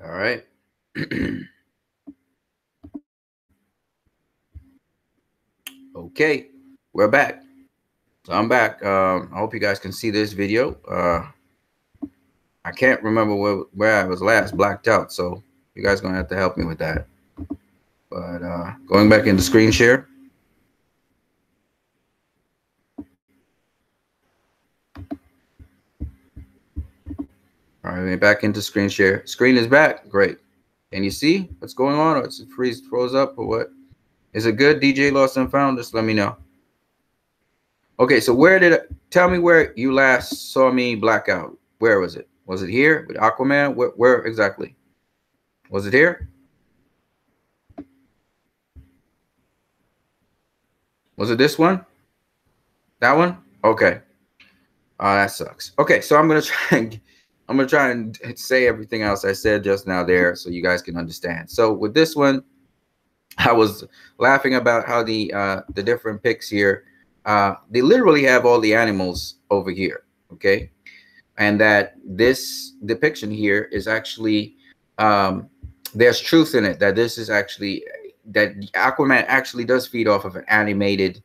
All right. Okay, we're back. So I'm back. I hope you guys can see this video. I can't remember where I was last blacked out, so you guys gonna have to help me with that. But going back into screen share. All right, back into screen share. Screen is back. Great. Can you see what's going on? Or it's froze up or what? Is it good? DJ Lost and Found? Just let me know. Okay, so tell me where you last saw me black out. Where was it? Was it here with Aquaman? Where exactly? Was it here? Was it this one? That one? Okay. That sucks. Okay, so I'm gonna try and say everything else I said just now there, so you guys can understand. So with this one, I was laughing about how the different pics here, they literally have all the animals over here, okay, and that this depiction here is actually there's truth in it, that this is actually that Aquaman actually does feed off of an animated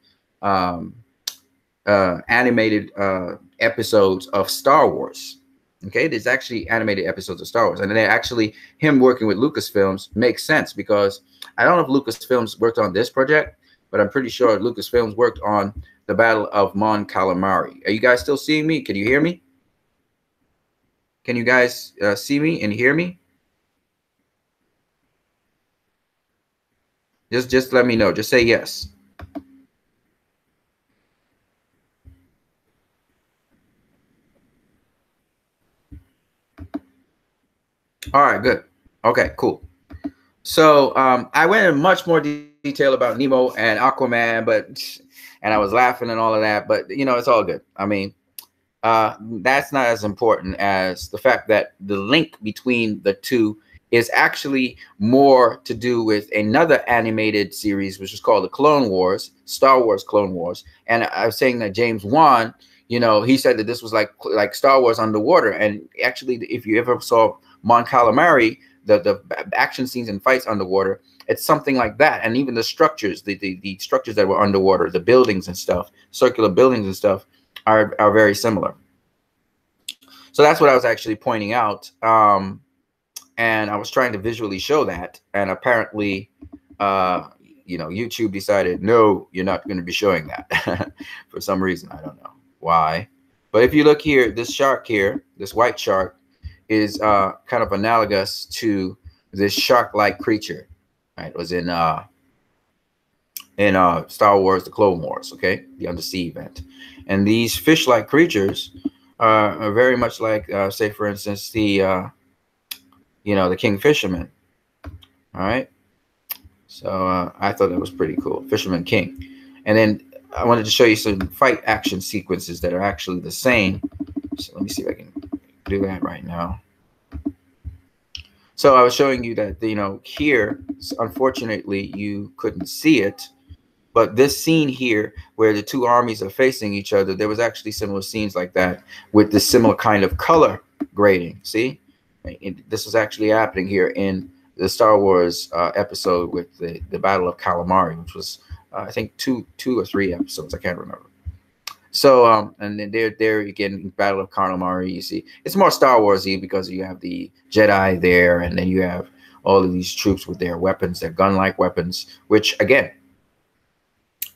episodes of Star Wars. Okay, there's actually animated episodes of Star Wars, and then actually him working with Lucasfilms makes sense, because I don't know if Lucasfilms worked on this project, but I'm pretty sure Lucasfilms worked on the Battle of Mon Calamari. Are you guys still seeing me? Can you hear me? Can you guys see me and hear me? Just let me know. Just say yes. All right, good. Okay, cool. So I went in much more detail about Nemo and Aquaman, and I was laughing and all of that, but you know, it's all good. I mean, that's not as important as the fact that the link between the two is actually more to do with another animated series, which is called the Clone Wars, Star Wars Clone Wars. And I was saying that James Wan, you know, he said that this was like Star Wars underwater. And actually, if you ever saw Mon Calamari, the action scenes and fights underwater, it's something like that. And even the structures, the structures that were underwater, the buildings and stuff, circular buildings and stuff, are very similar. So that's what I was actually pointing out. And I was trying to visually show that. And apparently, you know, YouTube decided, no, you're not going to be showing that for some reason. I don't know why. But if you look here, this shark here, this white shark, is kind of analogous to this shark-like creature. Right? It was in Star Wars, the Clone Wars, okay, the undersea event. And these fish-like creatures are very much like, say, for instance, the you know, the king fisherman. All right. So I thought that was pretty cool. Fisherman King. And then I wanted to show you some fight action sequences that are actually the same. So let me see if I can do that right now. So I was showing you that, you know, here, unfortunately, you couldn't see it. But this scene here, where the two armies are facing each other, there was actually similar scenes like that with the similar kind of color grading. See? This was actually happening here in the Star Wars episode with the Battle of Calamari, which was, I think, two or three episodes. I can't remember. So, and then there again, Battle of Calamari, you see, it's more Star Wars-y because you have the Jedi there, and then you have all of these troops with their weapons, their gun-like weapons, which, again,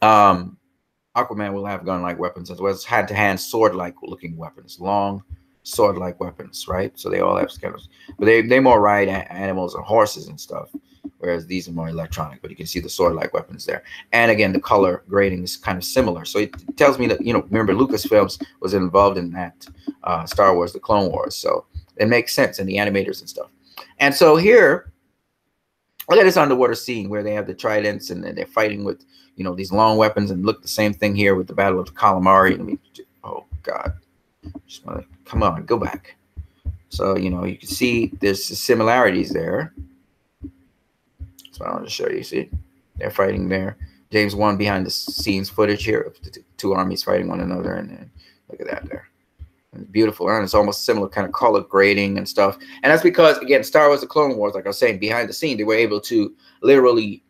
Aquaman will have gun-like weapons as well as hand-to-hand sword-like looking weapons, long sword-like weapons, right? So they all have kind of, but they more ride animals and horses and stuff, whereas these are more electronic. But you can see the sword-like weapons there, and again, the color grading is kind of similar. So it tells me that, you know, remember, Lucasfilms was involved in that Star Wars, the Clone Wars, so it makes sense, and the animators and stuff. And so here, look at this underwater scene where they have the tridents and they're fighting with, you know, these long weapons, and look, the same thing here with the Battle of the Calamari. Let me, oh God. Just want to, come on, go back. So, you know, you can see there's similarities there. So I want to show you. See, they're fighting there. James Wan behind the scenes footage here of the two armies fighting one another, and then look at that there. And beautiful, and it's almost similar kind of color grading and stuff. And that's because, again, Star Wars: The Clone Wars, like I was saying, behind the scene, they were able to literally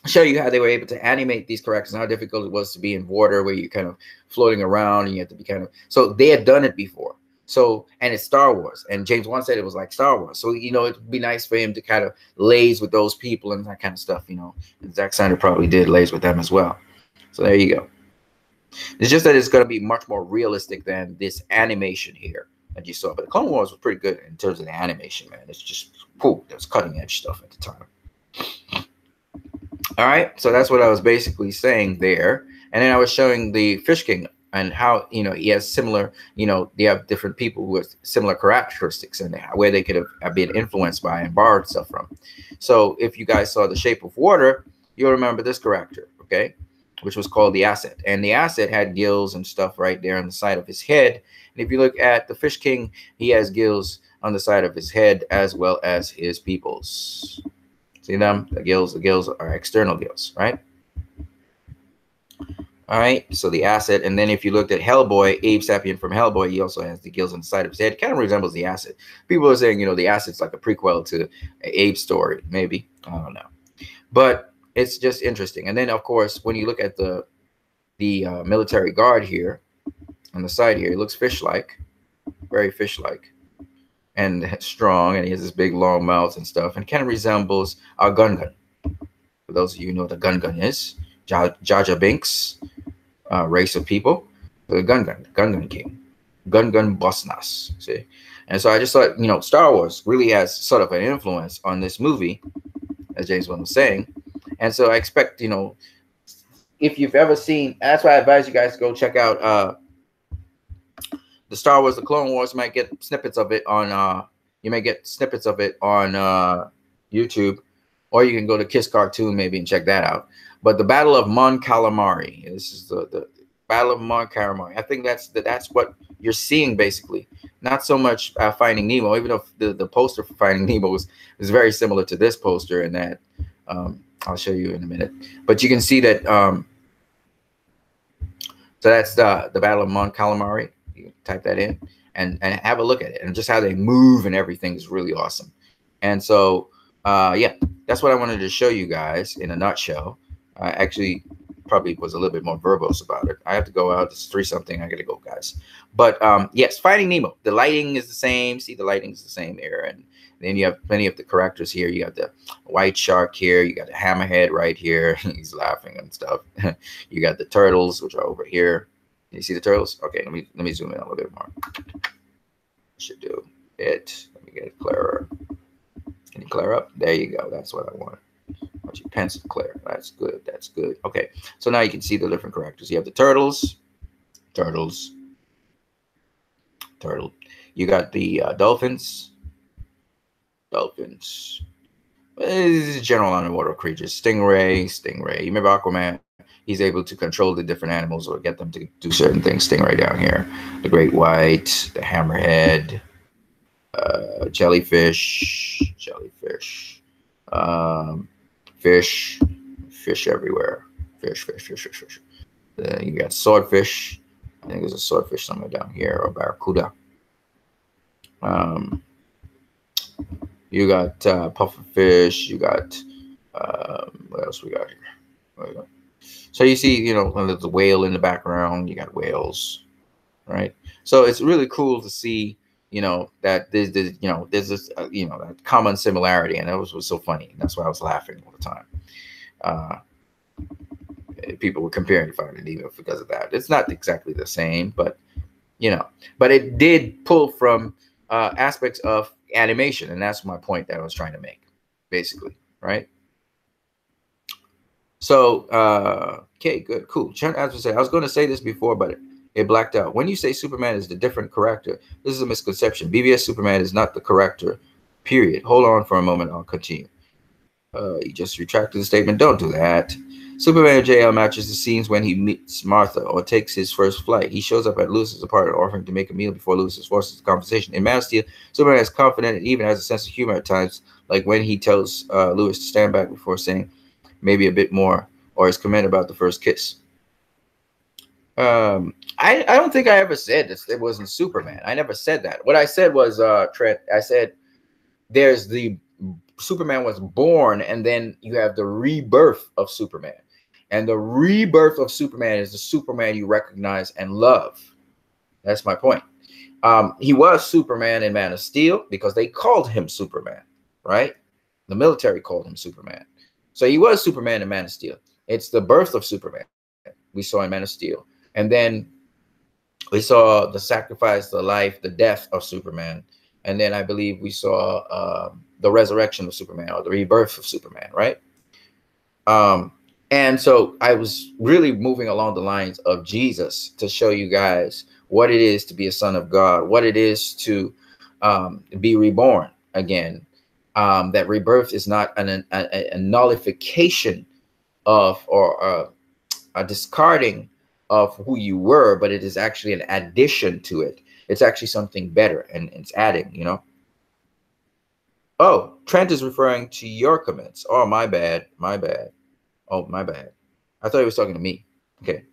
show you how they were able to animate these characters and how difficult it was to be in water where you're kind of floating around and you have to be kind of, so they had done it before. So, and it's Star Wars, and James Wan said it was like Star Wars. So, you know, it'd be nice for him to kind of laze with those people and that kind of stuff, you know. And Zack Snyder probably did laze with them as well. So there you go. It's just that it's going to be much more realistic than this animation here that you saw. But the Clone Wars was pretty good in terms of the animation, man. It's just cool. There's cutting edge stuff at the time. All right, so that's what I was basically saying there. And then I was showing the Fish King and how, you know, he has similar, you know, they have different people with similar characteristics and where they could have been influenced by and borrowed stuff from. So if you guys saw The Shape of Water, you'll remember this character, okay, which was called the Asset. And the Asset had gills and stuff right there on the side of his head. And if you look at the Fish King, he has gills on the side of his head as well as his peoples. See them? The gills are external gills, right? All right, so the Asset. And then if you looked at Hellboy, Abe Sapien from Hellboy, he also has the gills on the side of his head. Kind of resembles the Asset. People are saying, you know, the Asset's like a prequel to Abe's story, maybe. I don't know. But it's just interesting. And then, of course, when you look at the military guard here on the side here, it looks fish-like, very fish-like. And strong, and he has this big long mouth and stuff, and kind of resembles our Gun. For those of you who know what a Gun is, Jar Jar Binks, race of people, the Gun King, Gun Boss Nass. See, and so I just thought, you know, Star Wars really has sort of an influence on this movie, as James Wan was saying, and so I expect, you know, if you've ever seen, that's why I advise you guys to go check out the Star Wars: The Clone Wars. You might get snippets of it on YouTube, or you can go to Kiss Cartoon maybe and check that out. But the Battle of Mon Calamari. This is the Battle of Mon Calamari. I think that's what you're seeing basically. Not so much Finding Nemo, even though the poster for Finding Nemo is very similar to this poster, and that I'll show you in a minute. But you can see that. So that's the Battle of Mon Calamari. Type that in and have a look at it, and just how they move and everything is really awesome. And so yeah, that's what I wanted to show you guys in a nutshell. I actually probably was a little bit more verbose about it. I have to go out. It's 3-something. I gotta go, guys. But yes, Finding Nemo, the lighting is the same. See, the lighting is the same there. And then you have plenty of the characters here. You got the white shark here, you got the hammerhead right here. He's laughing and stuff. You got the turtles, which are over here. You see the turtles? Okay, let me zoom in a little bit more. Should do it. Let me get it clearer. Can you clear up? There you go. That's what I want. I want you pencil clear. That's good. That's good. Okay, so now you can see the different characters. You have the turtles. You got the dolphins. This is general underwater creatures. Stingray. You remember Aquaman? He's able to control the different animals or get them to do certain things. Stingray down here, the great white, the hammerhead, jellyfish, fish everywhere, fish. You got swordfish. I think there's a swordfish somewhere down here, or barracuda. You got pufferfish. You got what else we got here? So you see, you know, there's a whale in the background. You got whales, right? So it's really cool to see, you know, that there's this, that common similarity, and that was so funny. That's why I was laughing all the time. People were comparing Finding Nemo because of that. It's not exactly the same, but you know, but it did pull from aspects of animation, and that's my point that I was trying to make, basically, right? So, okay, good, cool. As I said, I was going to say this before, but it blacked out. When you say Superman is the different character, this is a misconception. BVS Superman is not the character, period. Hold on for a moment. I'll continue. You just retracted the statement. Don't do that. Superman JL matches the scenes when he meets Martha or takes his first flight. He shows up at Lewis's apartment offering to make a meal before Lewis forces the conversation. In Man of Steel, Superman is confident and even has a sense of humor at times, like when he tells Lewis to stand back before saying maybe a bit more, or his comment about the first kiss. I don't think I ever said this. It wasn't Superman. I never said that. What I said was, Trent. I said there's the Superman was born, and then you have the rebirth of Superman, and the rebirth of Superman is the Superman you recognize and love. That's my point. He was Superman in Man of Steel because they called him Superman, right? The military called him Superman. So he was Superman in Man of Steel. It's the birth of Superman we saw in Man of Steel. And then we saw the sacrifice, the life, the death of Superman. And then I believe we saw the resurrection of Superman, or the rebirth of Superman, right? And so I was really moving along the lines of Jesus to show you guys what it is to be a son of God, what it is to be reborn again. That rebirth is not a nullification of, or a discarding of who you were, but it is actually an addition to it. It's actually something better, and it's adding, you know. Oh, Trent is referring to your comments. Oh, my bad. My bad. Oh, my bad. I thought he was talking to me. Okay.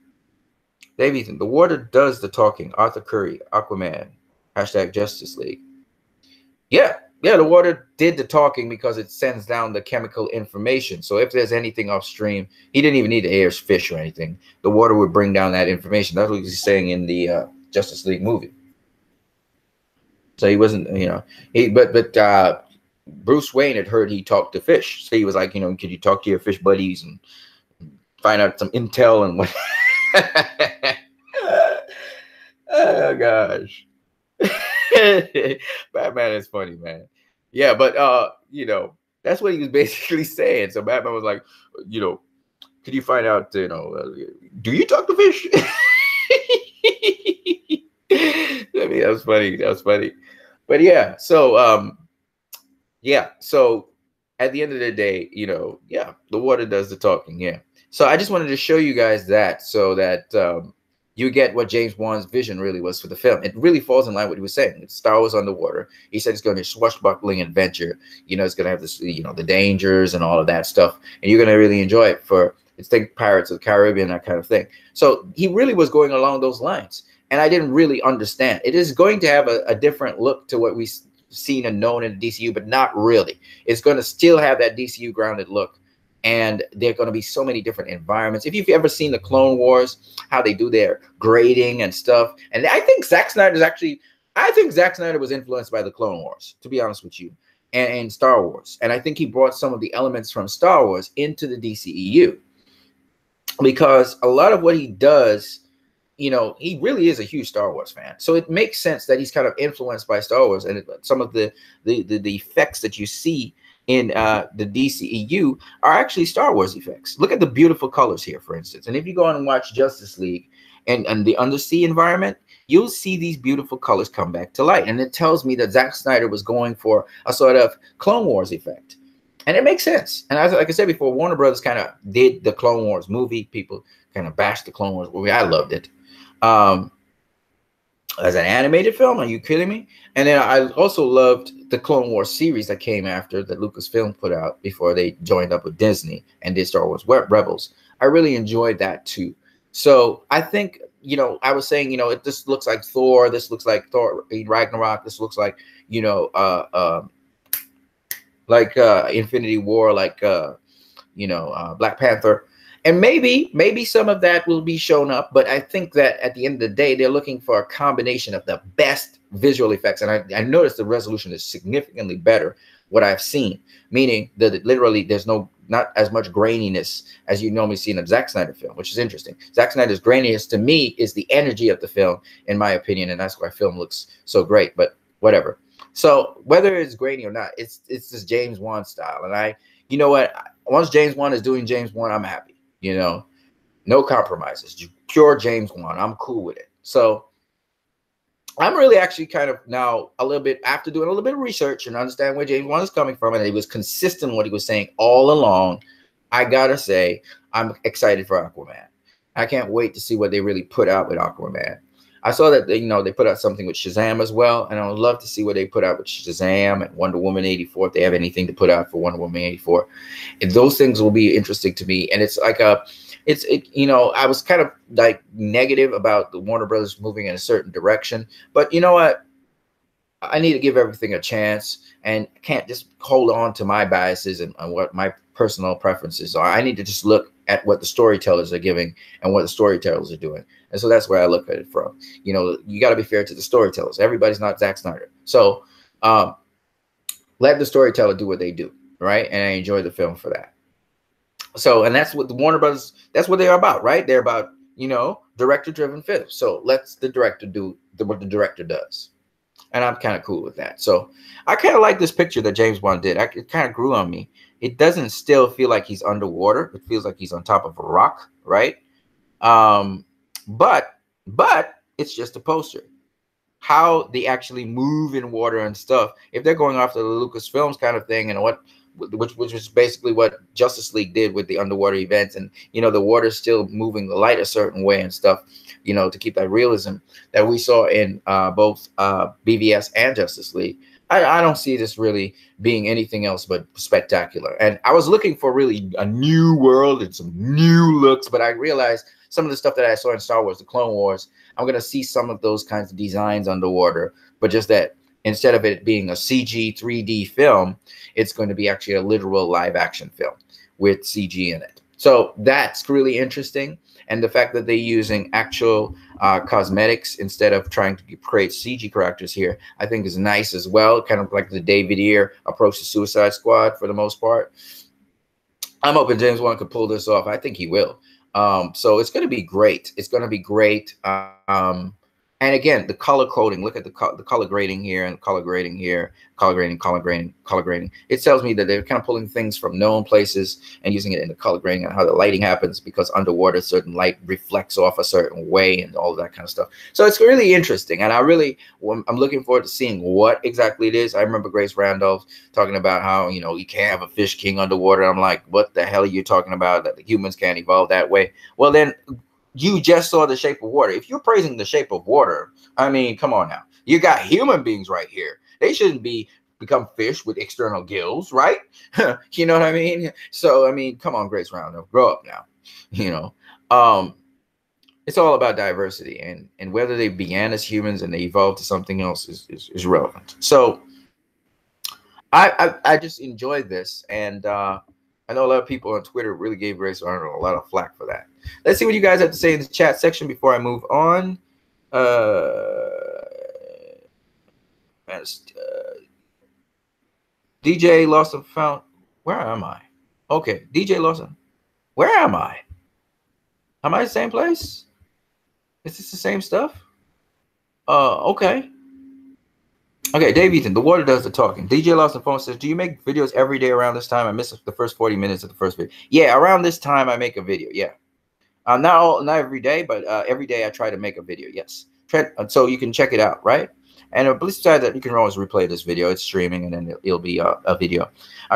Dave Ethan, the water does the talking. Arthur Curry, Aquaman, hashtag Justice League. Yeah, the water did the talking because it sends down the chemical information. So if there's anything upstream, he didn't even need to air fish or anything. The water would bring down that information. That's what he's saying in the Justice League movie. So he wasn't, you know, but Bruce Wayne had heard he talked to fish. So he was like, you know, could you talk to your fish buddies and find out some intel and what? Oh gosh. Batman is funny, man. Yeah, but you know, that's what he was basically saying. So Batman was like, you know, could you find out, you know, do you talk to fish? I mean, that was funny. That was funny. But yeah, so yeah, so at the end of the day, you know, yeah, the water does the talking. Yeah. So I just wanted to show you guys that, so that you get what James Wan's vision really was for the film. It really falls in line with what he was saying. It's Star Wars underwater. He said it's going to be a swashbuckling adventure. You know, it's going to have this, you know, the dangers and all of that stuff. And you're going to really enjoy it for, it's like Pirates of the Caribbean, that kind of thing. So he really was going along those lines. And I didn't really understand. It is going to have a different look to what we've seen and known in the DCU, but not really. It's going to still have that DCU grounded look. And there are going to be so many different environments. If you've ever seen the Clone Wars, how they do their grading and stuff. And I think Zack Snyder was influenced by the Clone Wars, to be honest with you, and Star Wars. And I think he brought some of the elements from Star Wars into the DCEU, because a lot of what he does, you know, he really is a huge Star Wars fan. So it makes sense that he's kind of influenced by Star Wars, and some of the effects that you see in the DCEU are actually Star Wars effects. Look at the beautiful colors here, for instance. And if you go on and watch Justice League and the undersea environment, you'll see these beautiful colors come back to light. And it tells me that Zack Snyder was going for a sort of Clone Wars effect. And it makes sense. And like I said before, Warner Brothers kind of did the Clone Wars movie. People kind of bashed the Clone Wars movie. I loved it. As an animated film, are you kidding me? And then I also loved the Clone Wars series that came after, that Lucasfilm put out before they joined up with Disney and did Star Wars Rebels. I really enjoyed that too. So I think, you know, I was saying, you know, this looks like Thor, this looks like Thor Ragnarok, this looks like, you know, Infinity War, like Black Panther. And maybe some of that will be shown up, but I think that at the end of the day, they're looking for a combination of the best visual effects. And I noticed the resolution is significantly better what I've seen, meaning that literally there's not as much graininess as you normally see in a Zack Snyder film, which is interesting. Zack Snyder's graininess to me is the energy of the film, in my opinion, and that's why film looks so great, but whatever. So whether it's grainy or not, it's this James Wan style. And you know what, once James Wan is doing James Wan, I'm happy. You know, no compromises, pure James Wan. I'm cool with it. So I'm really actually kind of now a little bit, after doing a little bit of research and understand where James Wan is coming from, and he was consistent in what he was saying all along, I gotta say I'm excited for Aquaman. I can't wait to see what they really put out with Aquaman. I saw that they put out something with Shazam as well, and I would love to see what they put out with Shazam and Wonder Woman 84, if they have anything to put out for Wonder Woman 84. And those things will be interesting to me. And it's like you know, I was kind of like negative about the Warner Brothers moving in a certain direction, but you know what? I need to give everything a chance, and can't just hold on to my biases and what my personal preferences are. I need to just look at what the storytellers are giving and what the storytellers are doing. And so that's where I look at it from. You know, you got to be fair to the storytellers. Everybody's not Zack Snyder. So let the storyteller do what they do, right? And I enjoy the film for that. So, and that's what the Warner Brothers, that's what they're about, right? They're about, you know, director-driven films. So let's the director do what the director does. And I'm kind of cool with that. So I kind of like this picture that James Wan did. It kind of grew on me. It doesn't still feel like he's underwater. It feels like he's on top of a rock, right? But it's just a poster. How they actually move in water and stuff, if they're going after the Lucasfilms kind of thing, and which is basically what Justice League did with the underwater events, and you know, the water's still moving the light a certain way and stuff, you know, to keep that realism that we saw in both BVS and Justice League. I don't see this really being anything else but spectacular. And I was looking for really a new world and some new looks, but I realized some of the stuff that I saw in Star Wars, the Clone Wars, I'm going to see some of those kinds of designs underwater, but just that instead of it being a CG 3D film, it's going to be actually a literal live action film with CG in it. So that's really interesting. And the fact that they're using actual cosmetics instead of trying to create CG characters here, I think is nice as well. Kind of like the David Ayer approach to Suicide Squad for the most part. I'm hoping James Wan could pull this off. I think he will. So it's going to be great. It's going to be great. And again, the color coding, look at the color grading here and color grading here, color grading. It tells me that they're kind of pulling things from known places and using it in the color grading and how the lighting happens, because underwater, certain light reflects off a certain way and all of that kind of stuff. So it's really interesting. And I'm looking forward to seeing what exactly it is. I remember Grace Randolph talking about how, you know, you can't have a fish king underwater. I'm like, what the hell are you talking about? That the humans can't evolve that way? Well, then you just saw The Shape of Water. If you're praising The Shape of Water, I mean, come on now. You got human beings right here. They shouldn't become fish with external gills, right? You know what I mean? So, I mean, come on, Grace Randolph, grow up now. You know, it's all about diversity, and whether they began as humans and they evolved to something else is relevant. So, I just enjoyed this, and I know a lot of people on Twitter really gave Grace Arnold a lot of flack for that. Let's see what you guys have to say in the chat section before I move on. DJ Lost and Found. Where am I? Okay, DJ Lawson. Where am I? Am I the same place? Is this the same stuff? Okay. Okay, Dave Ethan, the water does the talking. DJ Lost and Phone says, do you make videos every day around this time? I missed the first 40 minutes of the first video. Yeah, around this time I make a video. Yeah. Not every day, but every day I try to make a video. Yes. So you can check it out, right? And besides that, you can always replay this video. It's streaming, and then it'll be a video.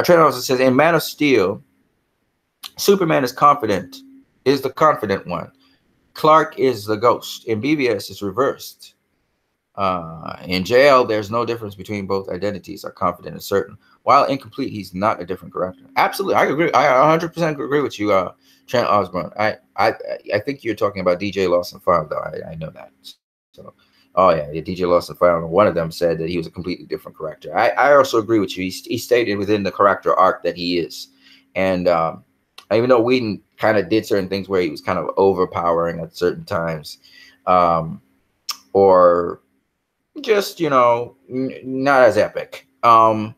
Trent also says, in Man of Steel, Superman is the confident one. Clark is the ghost. In BVS, it's reversed. In jail, there's no difference between both identities, are confident and certain. While incomplete, he's not a different character. Absolutely, I agree. I 100% agree with you, Trent Osborne. I think you're talking about DJ Lost and Found, though. I know that. So, oh yeah, DJ Lost and Found. One of them said that he was a completely different character. I also agree with you. He stated within the character arc that he is, and even though Whedon kind of did certain things where he was kind of overpowering at certain times, or just, you know, not as epic. You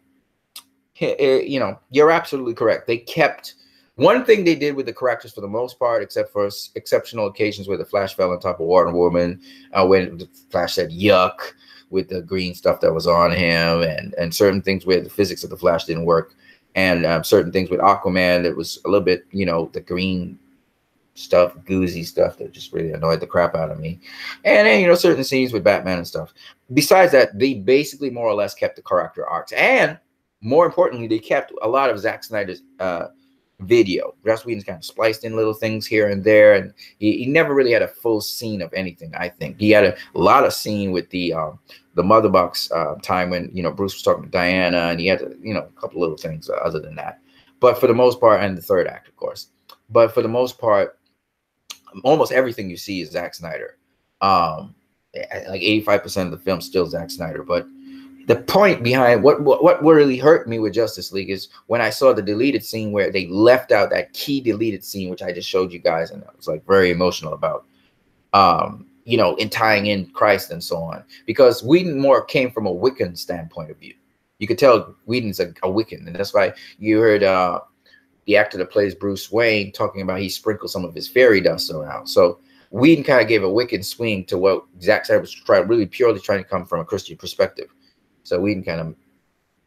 know, you're absolutely correct. They kept one thing they did with the characters for the most part, except for exceptional occasions where the Flash fell on top of Wonder Woman, when the Flash said yuck with the green stuff that was on him, and certain things where the physics of the Flash didn't work, and certain things with Aquaman that was a little bit, you know, the green stuff, goozy stuff that just really annoyed the crap out of me. And then, you know, certain scenes with Batman and stuff. Besides that, they basically more or less kept the character arcs. And more importantly, they kept a lot of Zack Snyder's video. Joss Whedon's kind of spliced in little things here and there. And he never really had a full scene of anything, I think. He had a lot of scene with the Mother Box time when, you know, Bruce was talking to Diana. And he had, you know, a couple little things other than that. But for the most part, and the third act, of course. But for the most part, almost everything you see is Zack Snyder. Like 85% of the film still Zack Snyder. But the point behind what really hurt me with Justice League is when I saw the deleted scene where they left out that key deleted scene, which I just showed you guys, and I was like very emotional about. You know, in tying in Christ and so on, because Whedon more came from a Wiccan standpoint of view. You could tell Whedon's a Wiccan, and that's why you heard the actor that plays Bruce Wayne talking about he sprinkled some of his fairy dust around. So Whedon kind of gave a Wiccan swing to what Zack Snyder was really purely trying to come from a Christian perspective. So Whedon kind of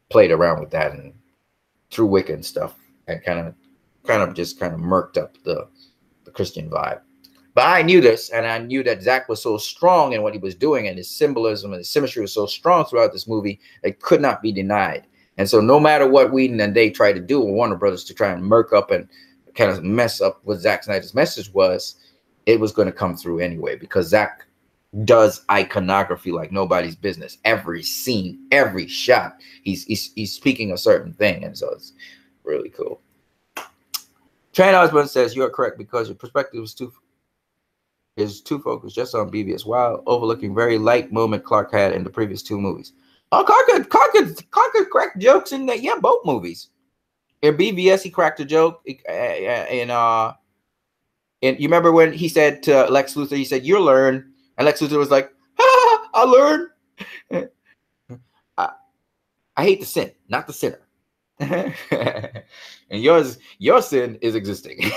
played around with that and through Wiccan stuff and kind of murked up the Christian vibe. But I knew this, and I knew that Zack was so strong in what he was doing, and his symbolism and his symmetry was so strong throughout this movie, it could not be denied. And so no matter what Whedon and they tried to do with Warner Brothers to try and murk up and kind of mess up what Zack Snyder's message was, it was going to come through anyway, because Zack does iconography like nobody's business. Every scene, every shot, he's speaking a certain thing, and so it's really cool. Trent Osborne says, "You are correct because your perspective is too focused just on BVS, while overlooking very light moment Clark had in the previous two movies." Oh, Clark could crack jokes in both movies. In BVS, he cracked a joke. And you remember when he said to Lex Luthor, he said, "You'll learn," and Lex Luthor was like, "Ha, I'll learn." I hate the sin, not the sinner. And your sin is existing.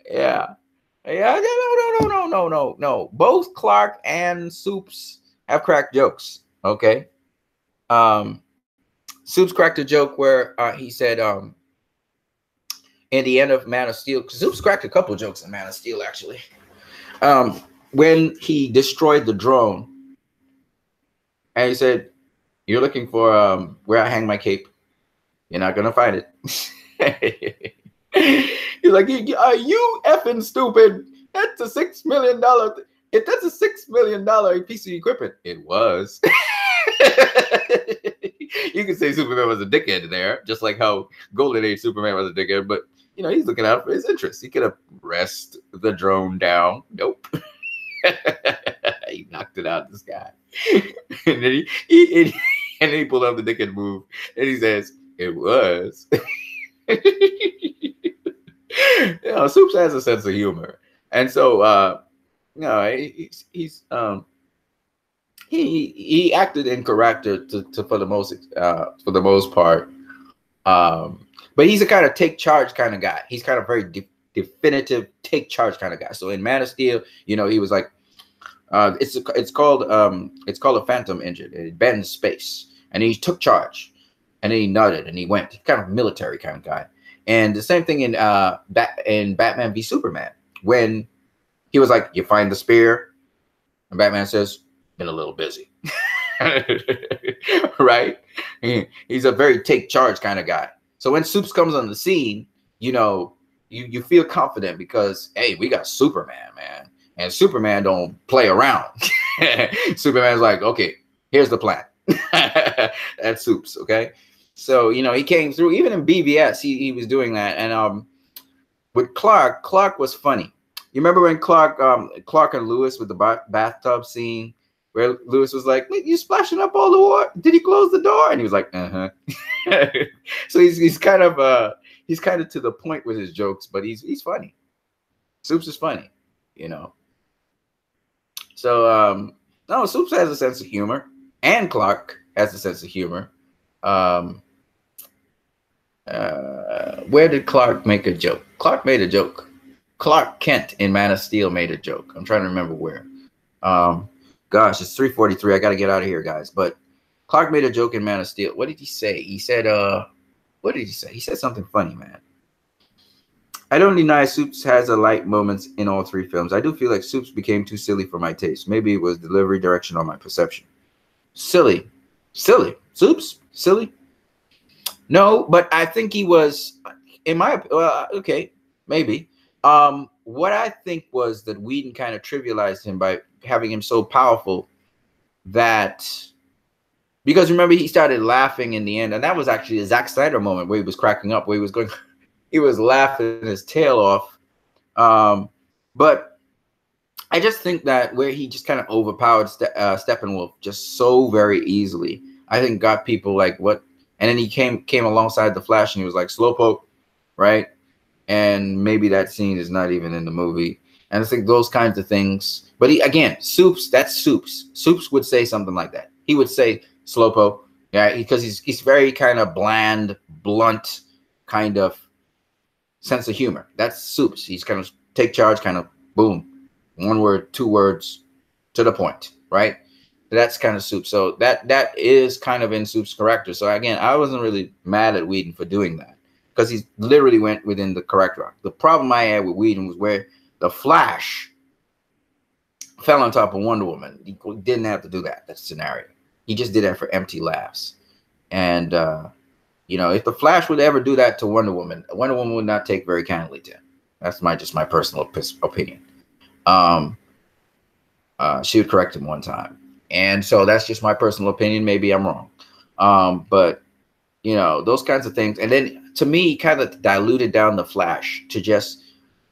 Yeah. Yeah, no. Both Clark and Soups have cracked jokes. Okay. Soups cracked a joke where he said, in the end of Man of Steel, Soups cracked a couple jokes in Man of Steel, actually. When he destroyed the drone, and he said, "You're looking for where I hang my cape. You're not gonna find it." He's like, "Are you effing stupid? That's a $6 million. That's a $6 million piece of equipment." It was. You could say Superman was a dickhead there, just like how Golden Age Superman was a dickhead. But you know, he's looking out for his interests. He could have pressed the drone down. Nope. He knocked it out of the sky, and then he pulled out the dickhead move, and he says, "It was." You know, Soups has a sense of humor, and so he acted in character for the most part, but he's a kind of take charge kind of guy. He's kind of very definitive take charge kind of guy. So in Man of Steel, you know, he was like, it's called a Phantom engine. It bends space, and he took charge, and then he nutted and he went. Kind of military kind of guy. And the same thing in Batman v Superman, when he was like, "You find the spear," and Batman says, "Been a little busy." Right? He's a very take charge kind of guy. So when Soups comes on the scene, you know, you feel confident because, hey, we got Superman, man, and Superman don't play around. Superman's like, "Okay, here's the plan." That's Soups, okay? So, you know, he came through. Even in BVS, he was doing that. And with Clark was funny. You remember when Clark and Lewis with the bathtub scene where Lewis was like, "You splashing up all the water? Did he close the door?" And he was like, "Uh-huh." So he's kind of to the point with his jokes, but he's funny. Soups is funny, you know. So no, Soups has a sense of humor, and Clark has a sense of humor. Where did Clark make a joke? Clark made a joke. Clark Kent in Man of Steel made a joke. I'm trying to remember where. Gosh, it's 3:43. I got to get out of here, guys. But Clark made a joke in Man of Steel. What did he say? He said, what did he say? He said something funny, man. "I don't deny Soups has a light moments in all three films. I do feel like Soups became too silly for my taste. Maybe it was delivery, direction, or my perception." Silly. Soups? Silly? No, but I think he was, in my, okay, maybe. What I think was that Whedon kind of trivialized him by having him so powerful that, because remember, he started laughing in the end, and that was actually a Zack Snyder moment where he was cracking up, where he was laughing his tail off. But I just think that where he just kind of overpowered Steppenwolf just so very easily, I think got people like, what? And then he came alongside the Flash and he was like, slowpoke, right? And maybe that scene is not even in the movie. And I think those kinds of things. But again, Soups, that's Soups. Soups would say something like that. He would say slowpoke, yeah, because he's very kind of bland, blunt kind of sense of humor. That's Soups. He's kind of take charge, kind of boom, one word, two words, to the point, right? That's kind of Soup. So that is kind of in Soup's character. So again, I wasn't really mad at Whedon for doing that because he literally went within the correct rock. The problem I had with Whedon was where the Flash fell on top of Wonder Woman. He didn't have to do that scenario. He just did that for empty laughs. And you know, if the Flash would ever do that to Wonder Woman would not take very kindly to him. That's just my personal opinion. She would correct him one time. And so that's just my personal opinion. Maybe I'm wrong. But, you know, those kinds of things. And then to me, kind of diluted down the Flash to just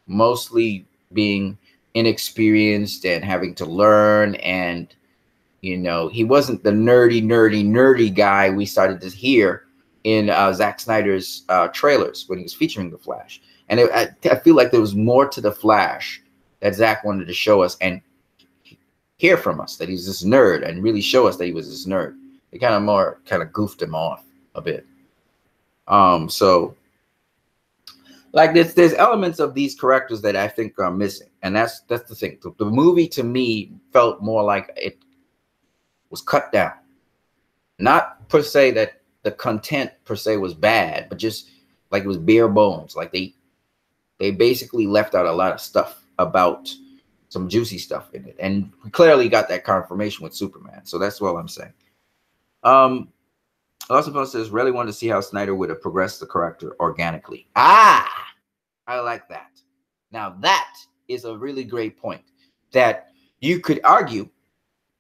mostly being inexperienced and having to learn. And, you know, he wasn't the nerdy guy we started to hear in Zack Snyder's trailers when he was featuring the Flash. And I feel like there was more to the Flash that Zack wanted to show us and hear from us, that he's this nerd, and really show us that he was this nerd. It kind of goofed him off a bit. So like there's elements of these characters that I think are missing, and that's the thing. The movie to me felt more like it was cut down, not per se that the content per se was bad, but just like it was bare bones. Like they basically left out a lot of stuff about some juicy stuff in it, and we clearly got that confirmation with Superman. So that's what I'm saying. Also says really wanted to see how Snyder would have progressed the character organically. I like that. Now that is a really great point. That you could argue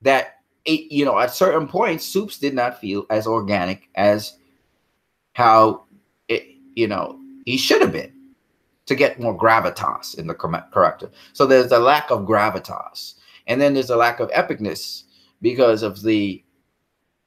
that you know, at certain points, Soups did not feel as organic as how you know, he should have been, to get more gravitas in the character. So there's a lack of gravitas, and then there's a lack of epicness because of the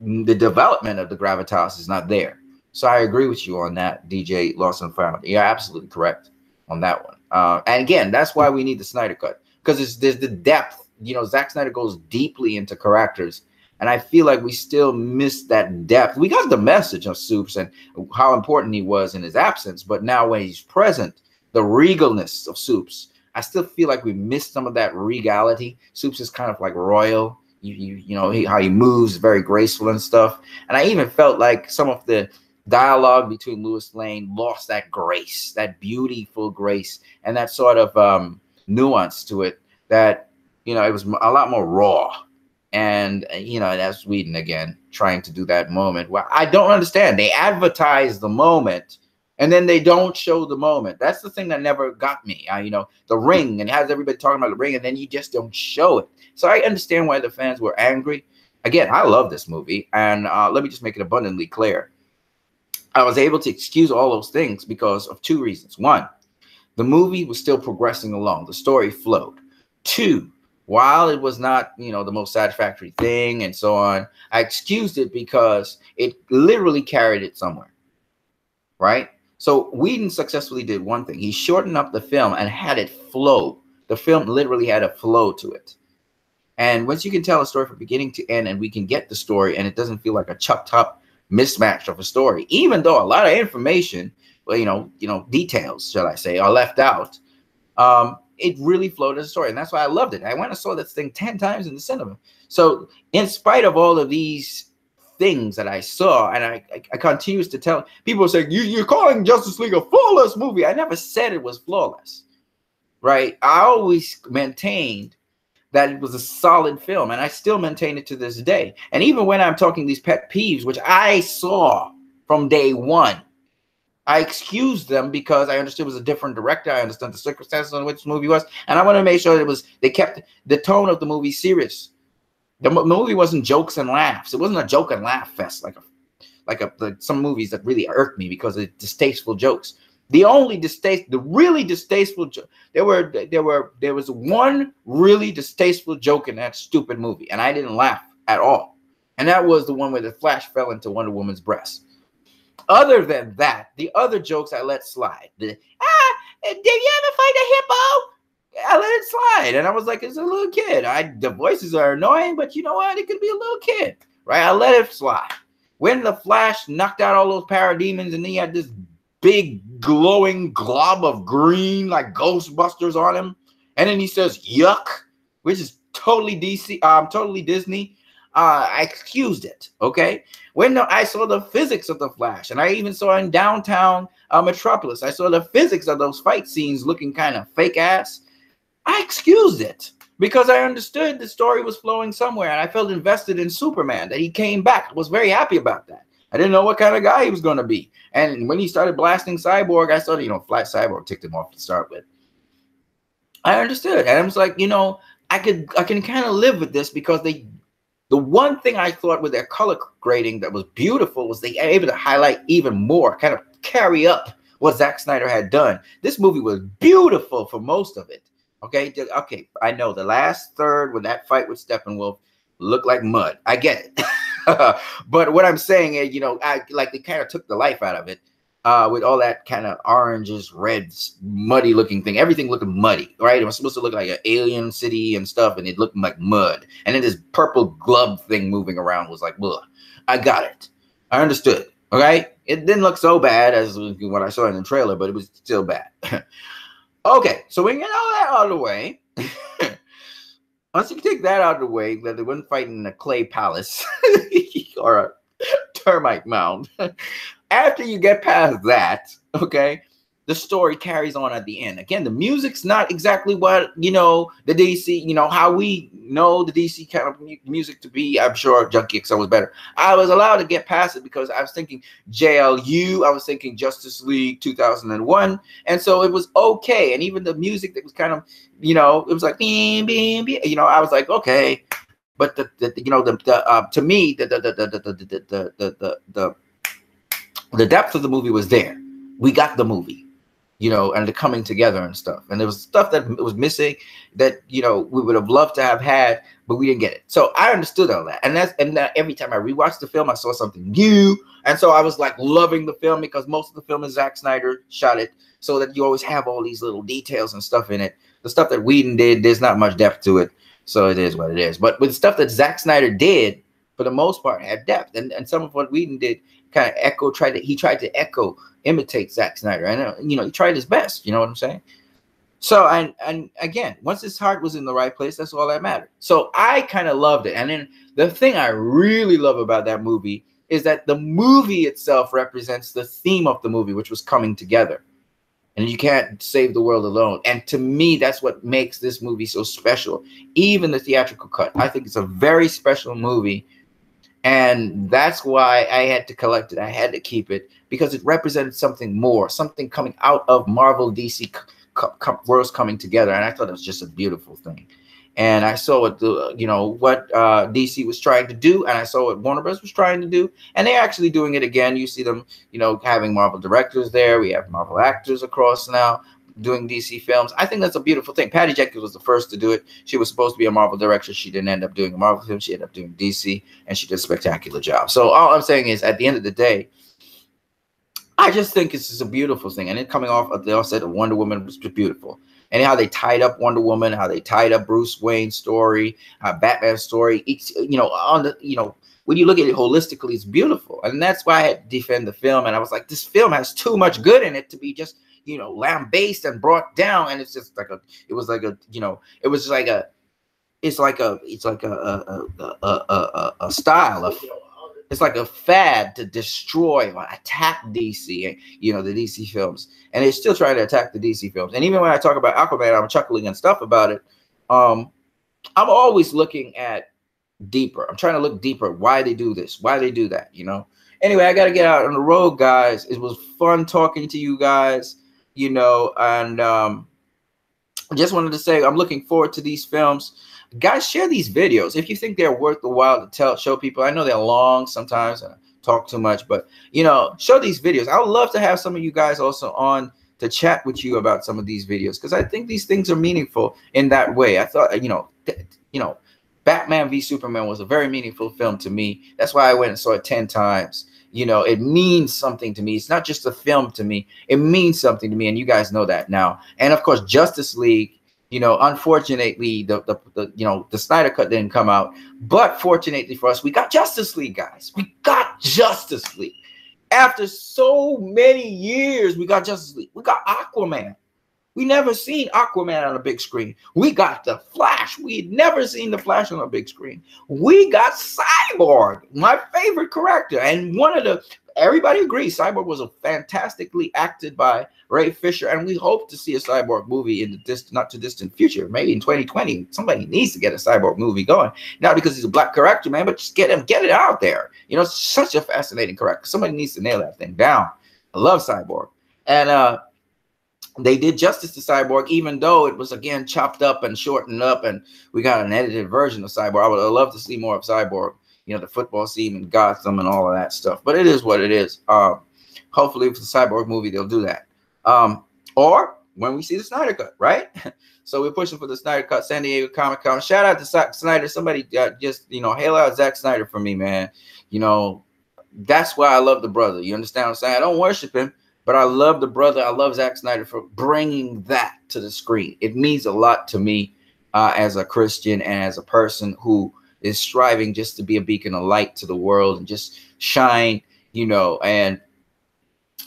development of the gravitas is not there. So I agree with you on that, DJ Lawson Found. You're absolutely correct on that one. And again, that's why we need the Snyder Cut, because there's the depth. You know, Zack Snyder goes deeply into characters, and I feel like we still miss that depth. We got the message of Soups and how important he was in his absence, but now when he's present, the regalness of Soups, I still feel like we missed some of that regality. Soups is kind of like royal. You know, how he moves, very graceful and stuff. And I even felt like some of the dialogue between Lois Lane lost that grace, that beautiful grace, and that sort of nuance to it that, you know, it was a lot more raw. And, you know, that's Whedon again, trying to do that moment. Well, I don't understand. They advertise the moment, and then they don't show the moment. That's the thing that never got me. You know, the ring, and has everybody talking about the ring, and then you just don't show it. So I understand why the fans were angry. Again, I love this movie, and let me just make it abundantly clear. I was able to excuse all those things because of two reasons. One, the movie was still progressing along. The story flowed. Two, while it was not, you know, the most satisfactory thing and so on, I excused it because it literally carried it somewhere, right? So Whedon successfully did one thing. He shortened up the film and had it flow. The film literally had a flow to it. And once you can tell a story from beginning to end, and we can get the story, and it doesn't feel like a chopped up mismatch of a story, even though a lot of information, well, you know, details, shall I say, are left out, it really flowed as a story. And that's why I loved it. I went and saw this thing 10 times in the cinema. So in spite of all of these things that I saw, and I continues to tell people, saying you're calling Justice League a flawless movie. I never said it was flawless, right? I always maintained that it was a solid film, and I still maintain it to this day. And even when I'm talking these pet peeves, which I saw from day one, I excused them because I understood it was a different director. I understood the circumstances in which the movie was, and I want to make sure that they kept the tone of the movie serious. The movie wasn't jokes and laughs. It wasn't a joke and laugh fest like some movies that really irked me because of distasteful jokes. The only the really distasteful there was one really distasteful joke in that stupid movie, and I didn't laugh at all. And that was the one where the Flash fell into Wonder Woman's breast. Other than that, the other jokes I let slide. Did you ever fight a hippo? I let it slide. And I was like, it's a little kid. The voices are annoying, but you know what? It could be a little kid, right? I let it slide. When the Flash knocked out all those parademons and he had this big glowing glob of green like Ghostbusters on him, and then he says yuck, which is totally totally Disney. I excused it. Okay, when I saw the physics of the Flash, and I even saw in downtown Metropolis, I saw the physics of those fight scenes looking kind of fake ass. I excused it because I understood the story was flowing somewhere, and I felt invested in Superman, that he came back. I was very happy about that. I didn't know what kind of guy he was going to be. And when he started blasting Cyborg, I thought, Flash Cyborg ticked him off to start with. I understood. And I was like, I can kind of live with this because the one thing I thought with their color grading that was beautiful was they were able to highlight even more, kind of carry up what Zack Snyder had done. This movie was beautiful for most of it. Okay, I know the last third when that fight with Steppenwolf looked like mud. I get it. But what I'm saying is, they kind of took the life out of it with all that kind of oranges, reds, muddy looking thing. Everything looking muddy, right? It was supposed to look like an alien city and stuff, and it looked like mud. And then this purple glove thing moving around was like, ugh. I got it. I understood. Okay, it didn't look so bad as what I saw in the trailer, but it was still bad. Okay, so we get all that out of the way. Once you take that out of the way, that they weren't fighting in a clay palace or a termite mound. After you get past that, okay, the story carries on at the end. Again, the music's not exactly what, the DC, how we know the DC kind of music to be. I'm sure Junkie XL was better. I was allowed to get past it because I was thinking JLU, I was thinking Justice League 2001. And so it was okay. And even the music that was kind of, it was like, beam, beam, beam, I was like, okay. But to me, the depth of the movie was there. We got the movie. And the coming together and stuff. And there was stuff that was missing that, we would have loved to have had, but we didn't get it. So I understood all that. And every time I rewatched the film, I saw something new. And so I was like loving the film because most of the film is Zack Snyder shot it so that you always have all these little details and stuff in it. The stuff that Whedon did, there's not much depth to it. So it is what it is. But with the stuff that Zack Snyder did, for the most part, had depth. And some of what Whedon did kind of tried to imitate Zack Snyder. And, he tried his best. You know what I'm saying? So, and again, once his heart was in the right place, that's all that mattered. So I kind of loved it. And then the thing I really love about that movie is that the movie itself represents the theme of the movie, which was coming together. And you can't save the world alone. And to me, that's what makes this movie so special. Even the theatrical cut. I think it's a very special movie. And that's why I had to collect it. I had to keep it because it represented something more, something coming out of Marvel DC worlds coming together. And I thought it was just a beautiful thing. And I saw what DC was trying to do, and I saw what Warner Bros. Was trying to do, and they're actually doing it again. You see them, having Marvel directors there. We have Marvel actors across now doing DC films. I think that's a beautiful thing. Patty Jenkins was the first to do it. She was supposed to be a Marvel director. She didn't end up doing a Marvel film. She ended up doing DC, and she did a spectacular job. So all I'm saying is, at the end of the day, I just think it's just a beautiful thing. And it coming off of the offset of Wonder Woman was beautiful. And how they tied up Wonder Woman, how they tied up Bruce Wayne's story, Batman's story. Each, when you look at it holistically, it's beautiful. And that's why I had to defend the film. And I was like, this film has too much good in it to be just, lambasted and brought down. And it's just like a style of. It's like a fad to destroy or attack DC, the DC films. And they're still trying to attack the DC films. And even when I talk about Aquaman, I'm chuckling and stuff about it. I'm always looking at deeper. I'm trying to look deeper. Why they do this? Why they do that? Anyway, I got to get out on the road, guys. It was fun talking to you guys, and I just wanted to say I'm looking forward to these films. Guys, share these videos if you think they're worth the while to show people. I know they're long sometimes, talk too much, but you know, show these videos. I would love to have some of you guys also on to chat with you about some of these videos, because I think these things are meaningful in that way. I thought, you know, Batman v Superman was a very meaningful film to me. That's why I went and saw it 10 times. You know, it means something to me. It's not just a film to me. It means something to me, and you guys know that now. And of course, Justice League, you know, unfortunately, the Snyder Cut didn't come out, but fortunately for us, we got Justice League, guys. We got Justice League. After so many years, we got Justice League. We got Aquaman. We never seen Aquaman on a big screen. We got the Flash. We had never seen the Flash on a big screen. We got Cyborg, my favorite character. And everybody agrees, Cyborg was a fantastically acted by Ray Fisher. And we hope to see a Cyborg movie in the not too distant future, maybe in 2020. Somebody needs to get a Cyborg movie going. Not because he's a black character, man, but just get it out there. You know, it's such a fascinating character. Somebody needs to nail that thing down. I love Cyborg. And, they did justice to Cyborg, even though it was, again, chopped up and shortened up, and we got an edited version of Cyborg. I would love to see more of Cyborg, you know, the football scene in Gotham and all of that stuff. But it is what it is. Hopefully with the Cyborg movie, they'll do that. Or when we see the Snyder Cut, right? So we're pushing for the Snyder Cut, San Diego Comic-Con. Shout out to Zack Snyder. Somebody just, you know, hail out Zack Snyder for me, man. You know, that's why I love the brother. You understand what I'm saying? I don't worship him, but I love the brother. I love Zack Snyder for bringing that to the screen. It means a lot to me as a Christian and as a person who is striving just to be a beacon of light to the world and just shine, you know. And,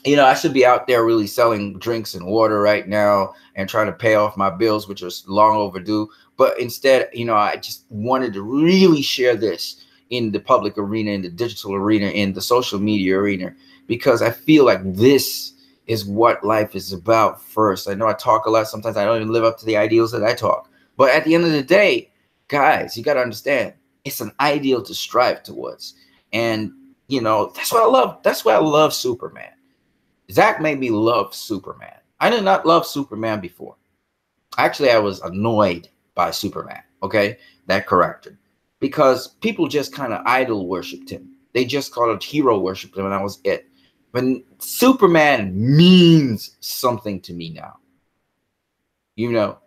you know, I should be out there really selling drinks and water right now and trying to pay off my bills, which are long overdue. But instead, you know, I just wanted to really share this in the public arena, in the digital arena, in the social media arena, because I feel like this is what life is about first. I know I talk a lot. Sometimes I don't even live up to the ideals that I talk. But at the end of the day, guys, you got to understand, it's an ideal to strive towards. And, you know, that's what I love. That's why I love Superman. Zack made me love Superman. I did not love Superman before. Actually, I was annoyed by Superman, okay, that character, because people just kind of idol worshipped him. They just called it hero worshipped him, and that was it. But Superman means something to me now, you know,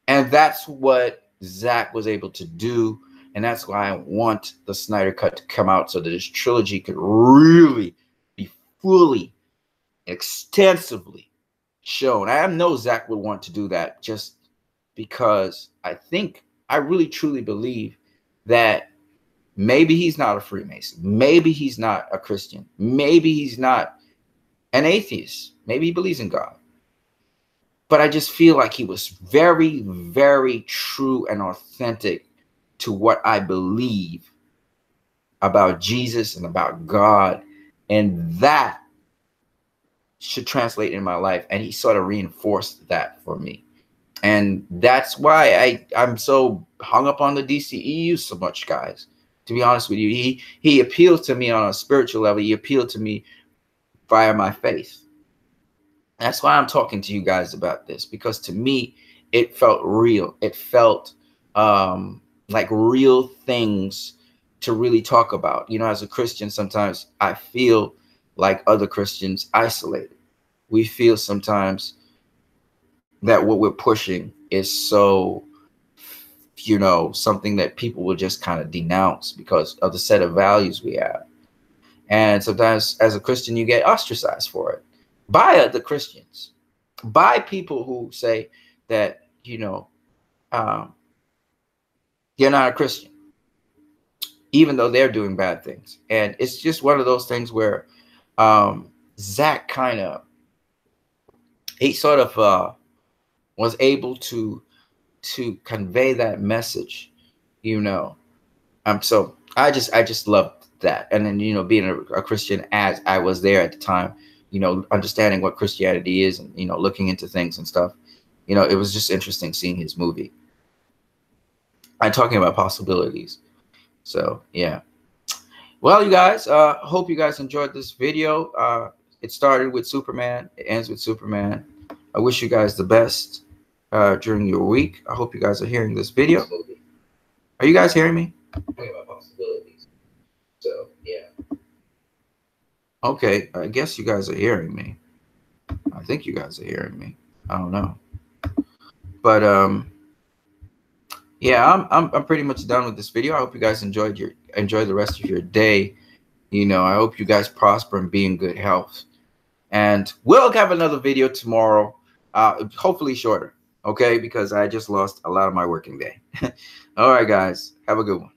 and that's what Zack was able to do. And that's why I want the Snyder Cut to come out so that this trilogy could really be fully, extensively shown. I know Zack would want to do that just because I really truly believe that maybe he's not a Freemason. Maybe he's not a Christian. Maybe he's not an atheist. Maybe he believes in God. But I just feel like he was very, very true and authentic to what I believe about Jesus and about God. And that should translate in my life. And he sort of reinforced that for me. And that's why I'm so hung up on the DCEU so much, guys. To be honest with you, he appealed to me on a spiritual level. He appealed to me via my faith. That's why I'm talking to you guys about this, because to me, it felt real. It felt like real things to really talk about. You know, as a Christian, sometimes I feel like other Christians isolated. We feel sometimes that what we're pushing is so, you know, something that people will just kind of denounce because of the set of values we have. And sometimes as a Christian, you get ostracized for it by other Christians, by people who say that, you know, you're not a Christian, even though they're doing bad things. And it's just one of those things where Zack he sort of was able to convey that message, you know. So I just loved that. And then, you know, being a Christian as I was there at the time, you know, understanding what Christianity is and, you know, looking into things and stuff, you know, it was just interesting seeing his movie and talking about possibilities. So, yeah. Well, you guys, hope you guys enjoyed this video. It started with Superman. It ends with Superman. I wish you guys the best during your week. I hope you guys are hearing this video. Are you guys hearing me? Talking about possibilities. So, yeah. Okay, I guess you guys are hearing me. I think you guys are hearing me. I don't know. But yeah, I'm pretty much done with this video. I hope you guys enjoy the rest of your day. You know, I hope you guys prosper and be in good health. And we'll have another video tomorrow, hopefully shorter, okay? Because I just lost a lot of my working day. All right, guys, have a good one.